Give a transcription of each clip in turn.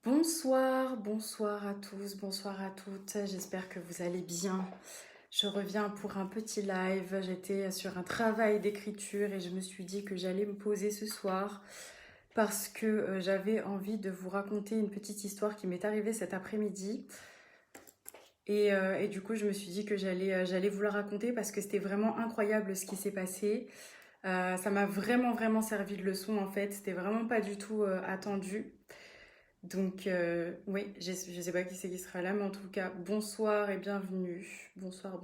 Bonsoir à tous, bonsoir à toutes, j'espère que vous allez bien. Je reviens pour un petit live, j'étais sur un travail d'écriture et je me suis dit que j'allais me poser ce soir parce que j'avais envie de vous raconter une petite histoire qui m'est arrivée cet après-midi. Et du coup, je me suis dit que j'allais vous la raconter parce que c'était vraiment incroyable ce qui s'est passé. Ça m'a vraiment servi de leçon en fait, c'était vraiment pas du tout attendu. Donc, oui, je sais pas qui c'est qui sera là, mais en tout cas, bonsoir et bienvenue. Bonsoir.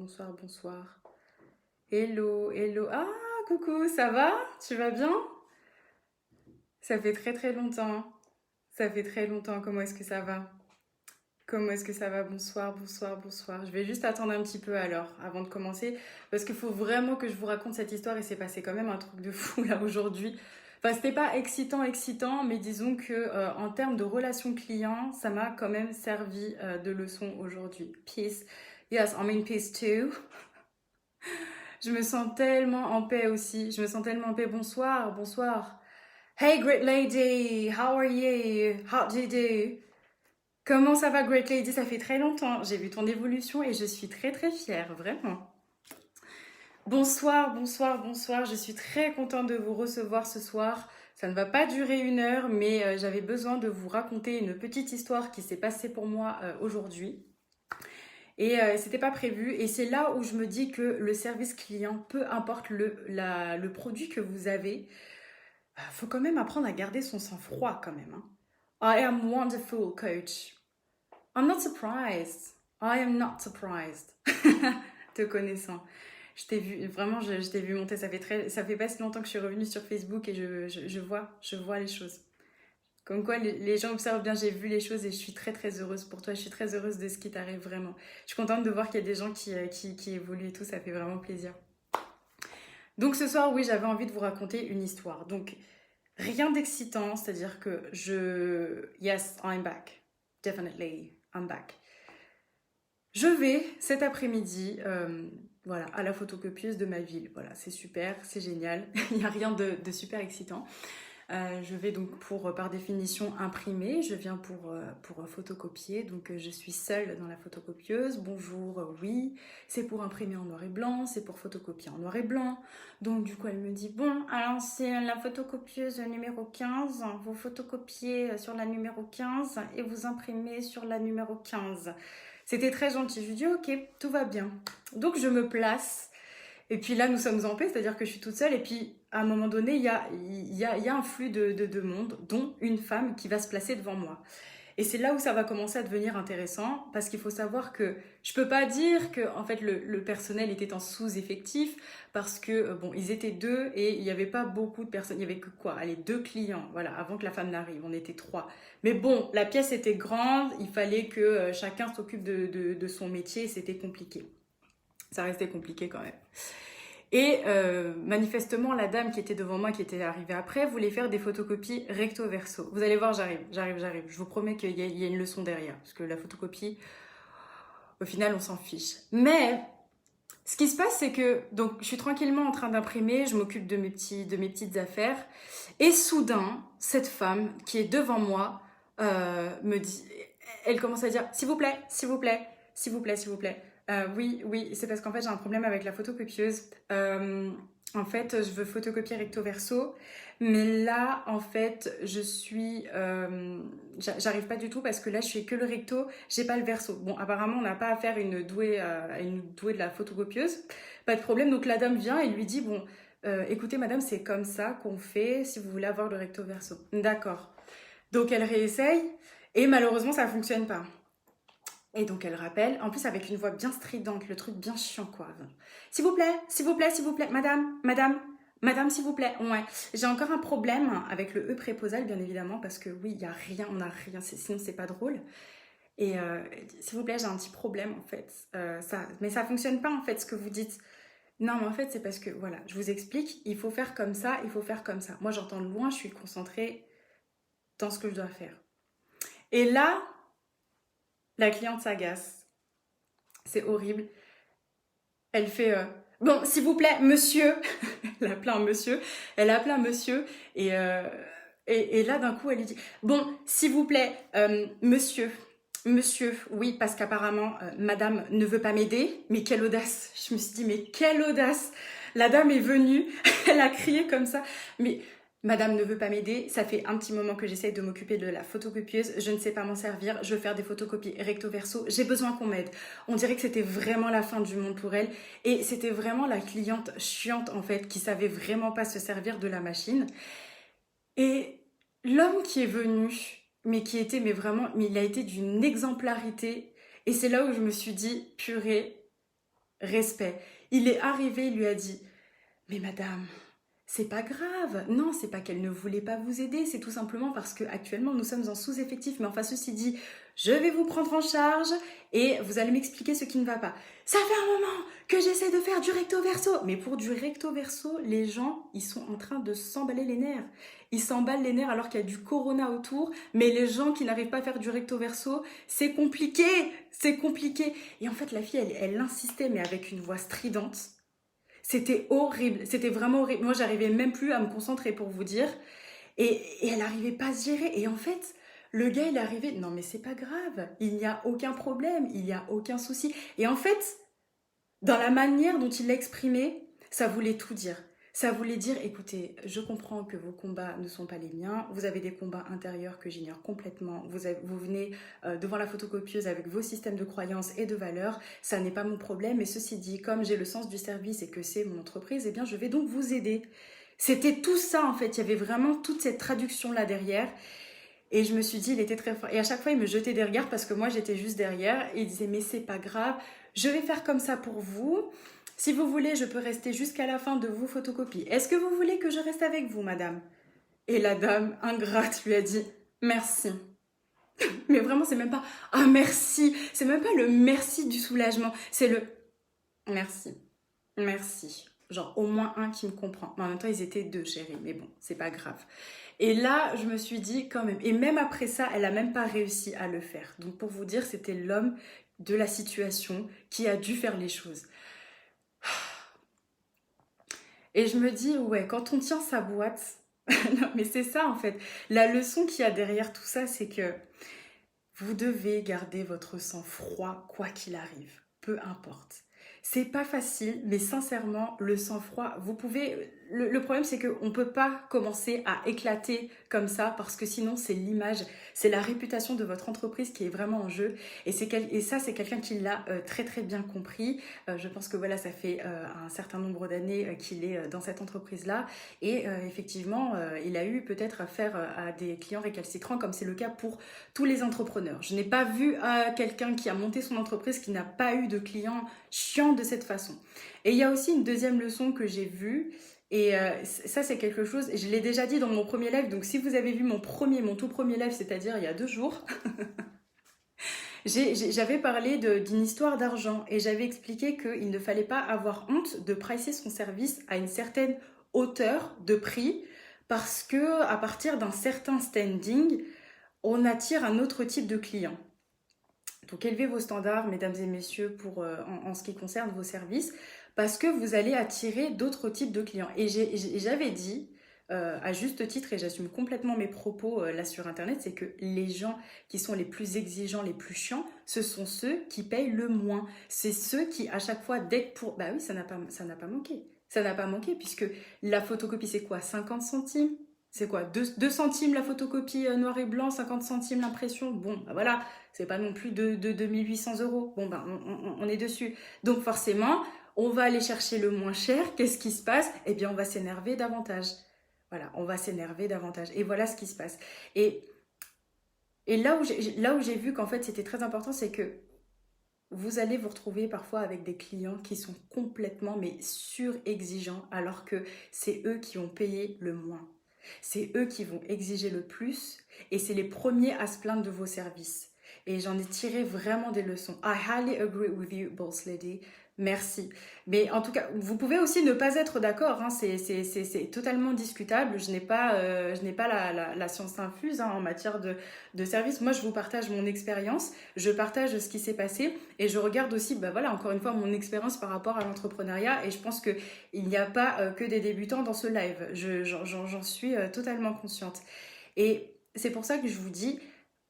Hello. Ah, coucou, ça va? Tu vas bien? Ça fait très longtemps. Ça fait très longtemps. Comment est-ce que ça va? Comment est-ce que ça va? Bonsoir. Je vais juste attendre un petit peu alors, avant de commencer, parce qu'il faut vraiment que je vous raconte cette histoire et c'est passé quand même un truc de fou là aujourd'hui. Enfin, c'était pas excitant, mais disons que en termes de relation client, ça m'a quand même servi de leçon aujourd'hui. Peace. Yes, I'm in peace too. Je me sens tellement en paix aussi. Je me sens tellement en paix. Bonsoir. Hey, great lady. How are you? How do you do? Comment ça va, Great Lady? Ça fait très longtemps. J'ai vu ton évolution et je suis très fière, vraiment. Bonsoir. Je suis très contente de vous recevoir ce soir. Ça ne va pas durer 1 heure, mais j'avais besoin de vous raconter une petite histoire qui s'est passée pour moi aujourd'hui. Et c'était pas prévu. Et c'est là où je me dis que le service client, peu importe le produit que vous avez, faut quand même apprendre à garder son sang-froid quand même, hein. I am wonderful, coach. I'm not surprised. I am not surprised. Te connaissant. Je t'ai vu, vraiment, je t'ai vu monter. Ça fait pas si longtemps que je suis revenue sur Facebook et je vois les choses. Comme quoi, les gens observent bien, j'ai vu les choses et je suis très heureuse pour toi. Je suis très heureuse de ce qui t'arrive vraiment. Je suis contente de voir qu'il y a des gens qui évoluent et tout, ça fait vraiment plaisir. Donc ce soir, oui, j'avais envie de vous raconter une histoire. Donc, rien d'excitant, c'est-à-dire que Yes, I'm back. Definitely, I'm back. Je vais cet après-midi voilà, à la photocopieuse de ma ville. Voilà, c'est super, c'est génial. Il n'y a rien de super excitant. Je vais donc par définition imprimer. Je viens pour photocopier. Donc je suis seule dans la photocopieuse. Bonjour, oui, c'est pour imprimer en noir et blanc, c'est pour photocopier en noir et blanc. Donc du coup elle me dit, bon, alors c'est la photocopieuse numéro 15. Vous photocopiez sur la numéro 15 et vous imprimez sur la numéro 15. C'était très gentil. Je lui dis ok, tout va bien. Donc je me place. Et puis là, nous sommes en paix, c'est-à-dire que je suis toute seule. Et puis à un moment donné, il y a un flux de monde, dont une femme qui va se placer devant moi. Et c'est là où ça va commencer à devenir intéressant, parce qu'il faut savoir que je peux pas dire que en fait le personnel était en sous-effectif, parce que bon, ils étaient 2 et il y avait pas beaucoup de personnes. Il y avait que quoi? Allez, 2 clients, voilà, avant que la femme n'arrive. On était 3. Mais bon, la pièce était grande, il fallait que chacun s'occupe de son métier, c'était compliqué. Ça restait compliqué quand même. Et manifestement, la dame qui était devant moi, qui était arrivée après, voulait faire des photocopies recto verso. Vous allez voir, j'arrive. Je vous promets qu'il y a une leçon derrière. Parce que la photocopie, au final, on s'en fiche. Mais ce qui se passe, c'est que donc, je suis tranquillement en train d'imprimer, je m'occupe de mes petites affaires. Et soudain, cette femme qui est devant moi me dit, elle commence à dire, s'il vous plaît. Oui, c'est parce qu'en fait j'ai un problème avec la photocopieuse. En fait, je veux photocopier recto verso, mais là, en fait, j'arrive pas du tout parce que là, je fais que le recto, j'ai pas le verso. Bon, apparemment, on n'a pas affaire à une douée de la photocopieuse, pas de problème. Donc la dame vient et lui dit bon, écoutez, madame, c'est comme ça qu'on fait si vous voulez avoir le recto verso. D'accord. Donc elle réessaye et malheureusement, ça fonctionne pas. Et donc elle rappelle, en plus avec une voix bien stridente, le truc bien chiant quoi. S'il vous plaît, madame, s'il vous plaît. Ouais, j'ai encore un problème avec le E préposal bien évidemment parce que oui, il y a rien, on n'a rien, sinon c'est pas drôle. Et s'il vous plaît, j'ai un petit problème en fait. Mais ça fonctionne pas en fait ce que vous dites. Non, mais en fait c'est parce que voilà, je vous explique, il faut faire comme ça, il faut faire comme ça. Moi j'entends de loin, je suis concentrée dans ce que je dois faire. Et là, la cliente s'agace. C'est horrible. Elle fait bon, s'il vous plaît, monsieur. Elle a appelé un monsieur. Et Et là, d'un coup, elle lui dit, bon, s'il vous plaît, monsieur, oui, parce qu'apparemment, madame ne veut pas m'aider. Mais quelle audace! Je me suis dit, mais quelle audace! La dame est venue, elle a crié comme ça. Mais madame ne veut pas m'aider. Ça fait un petit moment que j'essaye de m'occuper de la photocopieuse. Je ne sais pas m'en servir. Je veux faire des photocopies recto verso. J'ai besoin qu'on m'aide. On dirait que c'était vraiment la fin du monde pour elle. Et c'était vraiment la cliente chiante, en fait, qui savait vraiment pas se servir de la machine. Et l'homme qui est venu, mais vraiment, mais il a été d'une exemplarité. Et c'est là où je me suis dit, purée, respect. Il est arrivé, il lui a dit, mais madame, c'est pas grave. Non, c'est pas qu'elle ne voulait pas vous aider, c'est tout simplement parce que actuellement nous sommes en sous-effectif. Mais enfin, ceci dit, je vais vous prendre en charge et vous allez m'expliquer ce qui ne va pas. Ça fait un moment que j'essaie de faire du recto verso. Mais pour du recto verso, les gens, ils sont en train de s'emballer les nerfs. Ils s'emballent les nerfs alors qu'il y a du corona autour. Mais les gens qui n'arrivent pas à faire du recto verso, c'est compliqué. C'est compliqué. Et en fait, la fille, elle insistait, mais avec une voix stridente. C'était horrible, c'était vraiment horrible. Moi, j'arrivais même plus à me concentrer pour vous dire. Et elle n'arrivait pas à se gérer. Et en fait, le gars, il est arrivé. Non, mais c'est pas grave. Il n'y a aucun problème. Il n'y a aucun souci. Et en fait, dans la manière dont il l'a exprimé, ça voulait tout dire. Ça voulait dire, écoutez, je comprends que vos combats ne sont pas les miens, vous avez des combats intérieurs que j'ignore complètement, vous venez devant la photocopieuse avec vos systèmes de croyances et de valeurs, ça n'est pas mon problème, mais ceci dit, comme j'ai le sens du service et que c'est mon entreprise, eh bien je vais donc vous aider. C'était tout ça en fait, il y avait vraiment toute cette traduction-là derrière. Et je me suis dit, il était très fort. Et à chaque fois, il me jetait des regards parce que moi, j'étais juste derrière. Et il disait, mais c'est pas grave, je vais faire comme ça pour vous. Si vous voulez, je peux rester jusqu'à la fin de vos photocopies. Est-ce que vous voulez que je reste avec vous, madame? Et la dame, ingrate, lui a dit, merci. Mais vraiment, c'est même pas, ah merci. C'est même pas le merci du soulagement. C'est le merci. Merci. Genre, au moins un qui me comprend. Mais en même temps, ils étaient deux, chérie. Mais bon, c'est pas grave. Et là, je me suis dit quand même. Et même après ça, elle a même pas réussi à le faire. Donc, pour vous dire, c'était l'homme de la situation qui a dû faire les choses. Et je me dis, ouais, quand on tient sa boîte, non, mais c'est ça en fait. La leçon qu'il y a derrière tout ça, c'est que vous devez garder votre sang-froid quoi qu'il arrive, peu importe. C'est pas facile, mais sincèrement, le sang-froid, vous pouvez. Le problème, c'est qu'on ne peut pas commencer à éclater comme ça parce que sinon, c'est l'image, c'est la réputation de votre entreprise qui est vraiment en jeu. Et ça, c'est quelqu'un qui l'a très très bien compris. Je pense que voilà, ça fait un certain nombre d'années qu'il est dans cette entreprise-là. Et effectivement, il a eu peut-être affaire à des clients récalcitrants, comme c'est le cas pour tous les entrepreneurs. Je n'ai pas vu quelqu'un qui a monté son entreprise qui n'a pas eu de clients chiants de cette façon. Et il y a aussi une deuxième leçon que j'ai vue. Et ça, c'est quelque chose, je l'ai déjà dit dans mon premier live, donc si vous avez vu mon tout premier live, c'est-à-dire il y a 2 jours, j'avais parlé d'une histoire d'argent et j'avais expliqué qu'il ne fallait pas avoir honte de pricer son service à une certaine hauteur de prix parce que à partir d'un certain standing, on attire un autre type de client. Donc élevez vos standards, mesdames et messieurs, en ce qui concerne vos services, parce que vous allez attirer d'autres types de clients. Et j'avais dit, à juste titre, et j'assume complètement mes propos là sur Internet, c'est que les gens qui sont les plus exigeants, les plus chiants, ce sont ceux qui payent le moins. C'est ceux qui, à chaque fois, dès que pour... Bah oui, ça n'a pas manqué. Ça n'a pas manqué, puisque la photocopie, c'est quoi? 50 centimes? C'est quoi? 2 centimes la photocopie noir et blanc, 50 centimes l'impression. Bon, bah voilà, c'est pas non plus de 2800 euros. Bon, ben, on est dessus. Donc forcément, on va aller chercher le moins cher. Qu'est-ce qui se passe? Eh bien, on va s'énerver davantage. Voilà, on va s'énerver davantage. Et voilà ce qui se passe. Et là où j'ai vu qu'en fait, c'était très important, c'est que vous allez vous retrouver parfois avec des clients qui sont complètement, mais sur-exigeants, alors que c'est eux qui ont payé le moins. C'est eux qui vont exiger le plus et c'est les premiers à se plaindre de vos services. Et j'en ai tiré vraiment des leçons. I highly agree with you, boss lady. Merci. Mais en tout cas, vous pouvez aussi ne pas être d'accord. Hein. C'est totalement discutable. Je n'ai pas la science infuse en matière de service. Moi, je vous partage mon expérience. Je partage ce qui s'est passé. Et je regarde aussi, bah voilà, encore une fois, mon expérience par rapport à l'entrepreneuriat. Et je pense qu'il n'y a pas que des débutants dans ce live. J'en suis totalement consciente. Et c'est pour ça que je vous dis,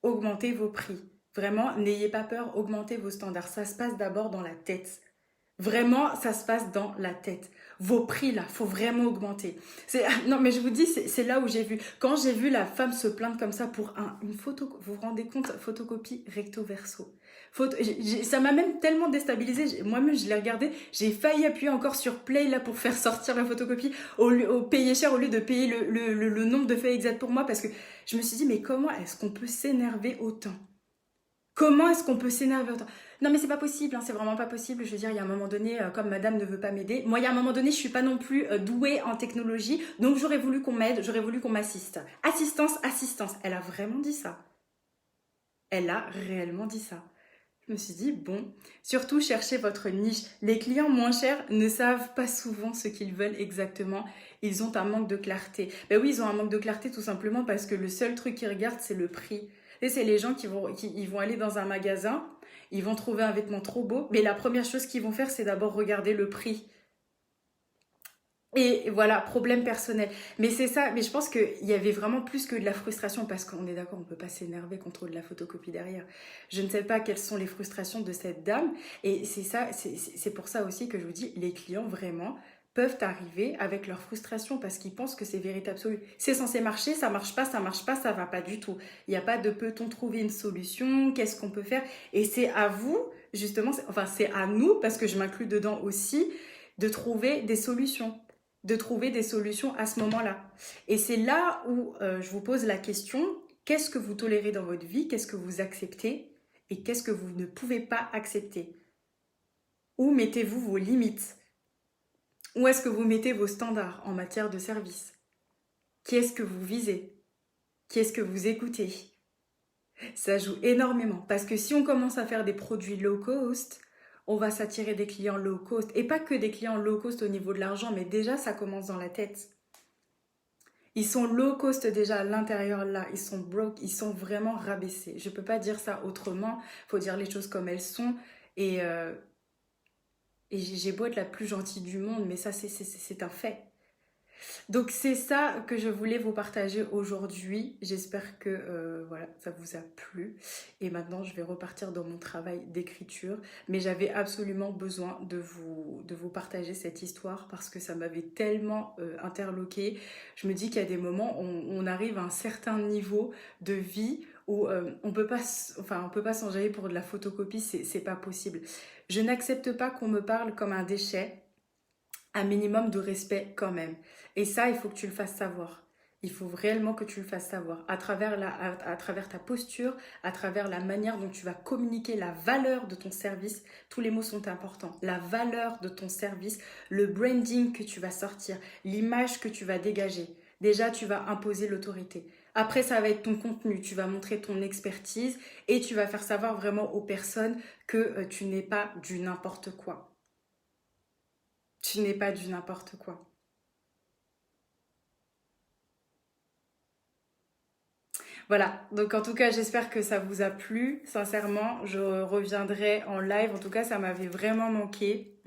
augmentez vos prix. Vraiment, n'ayez pas peur, augmentez vos standards. Ça se passe d'abord dans la tête. Vraiment, ça se passe dans la tête. Vos prix, là, faut vraiment augmenter. Non, mais je vous dis, c'est là où j'ai vu. Quand j'ai vu la femme se plaindre comme ça pour une photo, vous vous rendez compte, photocopie recto verso. Ça m'a même tellement déstabilisée. Moi-même, je l'ai regardé. J'ai failli appuyer encore sur play là pour faire sortir la photocopie au payer cher au lieu de payer le nombre de feuilles exactes pour moi parce que je me suis dit, mais comment est-ce qu'on peut s'énerver autant? Comment est-ce qu'on peut s'énerver autant? Non mais c'est pas possible, hein, c'est vraiment pas possible. Je veux dire, il y a un moment donné, comme madame ne veut pas m'aider, moi il y a un moment donné, je suis pas non plus douée en technologie, donc j'aurais voulu qu'on m'aide, j'aurais voulu qu'on m'assiste. Assistance, assistance. Elle a vraiment dit ça. Elle a réellement dit ça. Je me suis dit, bon, surtout cherchez votre niche. Les clients moins chers ne savent pas souvent ce qu'ils veulent exactement. Ils ont un manque de clarté. Ben oui, ils ont un manque de clarté tout simplement parce que le seul truc qu'ils regardent, c'est le prix. Et c'est les gens ils vont aller dans un magasin, ils vont trouver un vêtement trop beau, mais la première chose qu'ils vont faire, c'est d'abord regarder le prix. Et voilà, problème personnel. Mais c'est ça, mais je pense qu'il y avait vraiment plus que de la frustration, parce qu'on est d'accord, on ne peut pas s'énerver contre de la photocopie derrière. Je ne sais pas quelles sont les frustrations de cette dame, et c'est ça, c'est pour ça aussi que je vous dis, les clients vraiment peuvent arriver avec leur frustration parce qu'ils pensent que c'est vérité absolue. C'est censé marcher, ça marche pas, ça va pas du tout. Il n'y a pas de peut-on trouver une solution, qu'est-ce qu'on peut faire? Et c'est à vous, justement, enfin c'est à nous, parce que je m'inclus dedans aussi, de trouver des solutions à ce moment-là. Et c'est là où je vous pose la question, qu'est-ce que vous tolérez dans votre vie, qu'est-ce que vous acceptez et qu'est-ce que vous ne pouvez pas accepter? Où mettez-vous vos limites? Où est-ce que vous mettez vos standards en matière de service? Qui est-ce que vous visez? Qui est-ce que vous écoutez? Ça joue énormément parce que si on commence à faire des produits low cost, on va s'attirer des clients low cost. Et pas que des clients low cost au niveau de l'argent, mais déjà ça commence dans la tête. Ils sont low cost déjà à l'intérieur là, ils sont broke, ils sont vraiment rabaissés. Je peux pas dire ça autrement, faut dire les choses comme elles sont. Et, euh, et j'ai beau être la plus gentille du monde, mais ça c'est un fait. Donc c'est ça que je voulais vous partager aujourd'hui. J'espère que voilà, ça vous a plu. Et maintenant, je vais repartir dans mon travail d'écriture. Mais j'avais absolument besoin de vous partager cette histoire parce que ça m'avait tellement interloquée. Je me dis qu'il y a des moments où on arrive à un certain niveau de vie où on peut pas, enfin, on peut pas s'enjailler pour de la photocopie, c'est pas possible. Je n'accepte pas qu'on me parle comme un déchet, un minimum de respect quand même. Et ça, il faut que tu le fasses savoir. Il faut réellement que tu le fasses savoir à travers ta posture, à travers la manière dont tu vas communiquer la valeur de ton service. Tous les mots sont importants. La valeur de ton service, le branding que tu vas sortir, l'image que tu vas dégager. Déjà, tu vas imposer l'autorité. Après, ça va être ton contenu. Tu vas montrer ton expertise et tu vas faire savoir vraiment aux personnes que tu n'es pas du n'importe quoi. Tu n'es pas du n'importe quoi. Voilà, donc en tout cas, j'espère que ça vous a plu. Sincèrement, je reviendrai en live. En tout cas, ça m'avait vraiment manqué.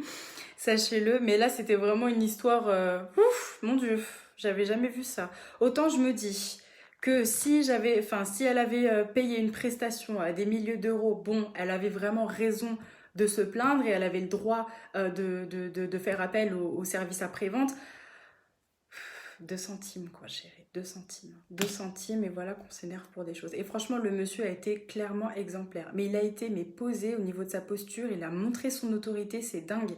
Sachez-le. Mais là, c'était vraiment une histoire... Ouf, mon Dieu, j'avais jamais vu ça. Autant je me dis que si elle avait payé une prestation à des milliers d'euros, bon, elle avait vraiment raison de se plaindre et elle avait le droit de faire appel au service après-vente. 2 centimes, quoi, chérie. 2 centimes. 2 centimes, et voilà qu'on s'énerve pour des choses. Et franchement, le monsieur a été clairement exemplaire. Mais il a été posé au niveau de sa posture. Il a montré son autorité, c'est dingue.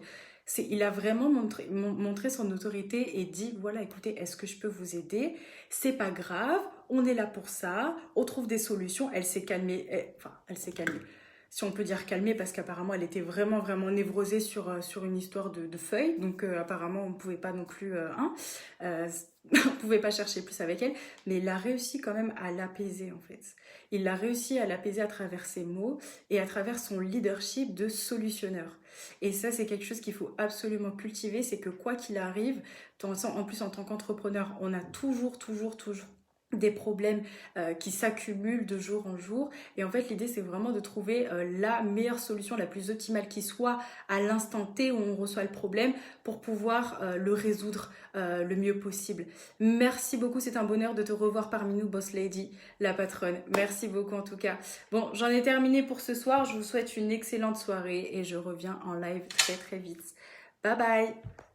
Il a vraiment montré son autorité et dit, voilà, écoutez, est-ce que je peux vous aider? C'est pas grave, on est là pour ça, on trouve des solutions. Elle s'est calmée, elle s'est calmée. Si on peut dire calmée, parce qu'apparemment elle était vraiment vraiment névrosée sur une histoire de feuilles, donc apparemment on ne pouvait pas non plus euh, on pouvait pas chercher plus avec elle, mais il a réussi quand même à l'apaiser en fait. Il a réussi à l'apaiser à travers ses mots et à travers son leadership de solutionneur. Et ça c'est quelque chose qu'il faut absolument cultiver, c'est que quoi qu'il arrive, en plus en tant qu'entrepreneur, on a toujours des problèmes qui s'accumulent de jour en jour. Et en fait, l'idée, c'est vraiment de trouver la meilleure solution, la plus optimale qui soit à l'instant T où on reçoit le problème pour pouvoir le résoudre le mieux possible. Merci beaucoup, c'est un bonheur de te revoir parmi nous, Boss Lady, la patronne. Merci beaucoup en tout cas. Bon, j'en ai terminé pour ce soir. Je vous souhaite une excellente soirée et je reviens en live très très vite. Bye bye!